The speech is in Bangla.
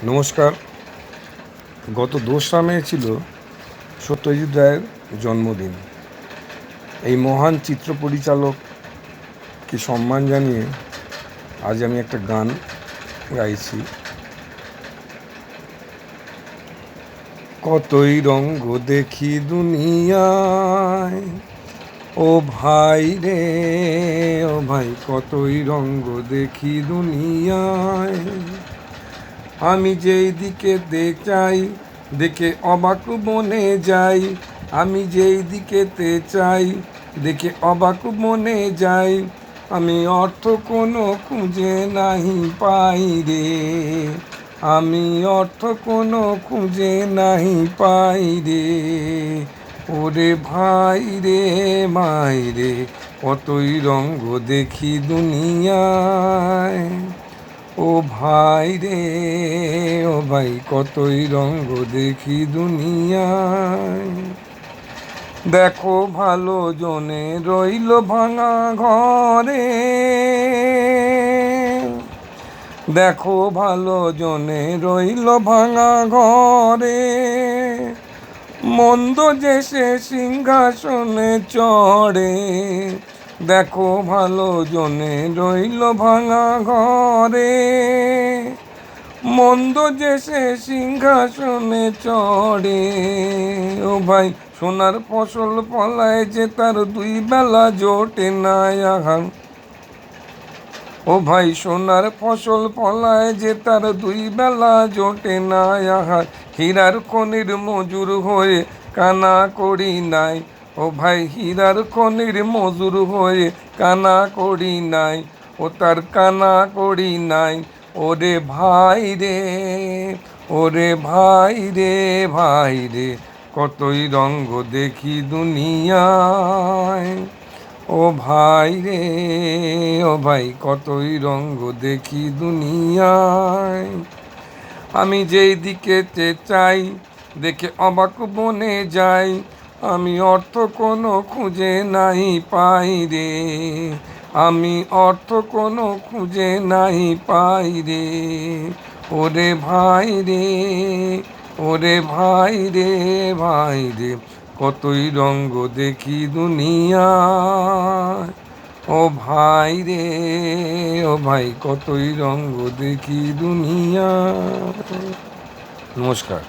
নমস্কার। গত 2রা মে ছিল সত্যজিৎ রায়ের জন্মদিন। এই মহান চিত্র পরিচালককে সম্মান জানিয়ে আজ আমি একটা গান গাইছি। কতই রঙ্গ দেখি দুনিয়ায়, ও ভাই রে ও ভাই, কতই রঙ্গ দেখি দুনিয়ায়। আমি যেই দিকে চাই দেখে অবাক মনে যাই, আমি যেই দিকেতে চাই দেখে অবাক মনে যাই। আমি অর্থ কোনো খুঁজে নাহি পাই রে, আমি অর্থ কোনো খুঁজে নাহি পাই রে। ওরে ভাই রে মাই রে, কতই রঙ্গ দেখি দুনিয়ায়। ও ভাই রে ও ভাই, কতই রঙ্গ দেখি দুনিয়ায়। দেখো ভালো জনে রইল ভাঙা ঘরে, দেখো ভালো জনে রইল ভাঙা ঘরে। মন্দ যে সে সিংহাসনে চড়ে, দেখো ভালো জনে রইল ভাঙা ঘরে। মন্দ যে সে সিংহাসনে চড়ে। ও ভাই, সোনার ফসল ফলায় যে তার 2 বেলা জোটে না আহার। ও ভাই, সোনার ফসল ফলায় যে তার 2 বেলা জোটে না আহার। হীরার খনির মজুর হয়ে কানা করি নাই, ও ভাই, হীরার খনির মজুর হয়ে কানা করি নাই, ও তার কানা করি নাই। ওরে ভাই রে ওরে ভাই রে ভাই রে, কতই রঙ্গ দেখি দুনিয়ায়। ও ভাই রে ও ভাই, কতই রঙ্গ দেখি দুনিয়ায়। আমি যেই দিকেতে চাই দেখে অবাক বনে যাই, আমি অর্থ কোনো খুঁজে নাই পাই রে, আমি অর্থ কোনো খুঁজে নাই পাই রে। ওরে ভাই রে ওরে ভাই রে ভাই রে, কতই রঙ্গ দেখি দুনিয়ায়। ও ভাই রে ও ভাই, কতই রঙ্গ দেখি দুনিয়ায়। নমস্কার।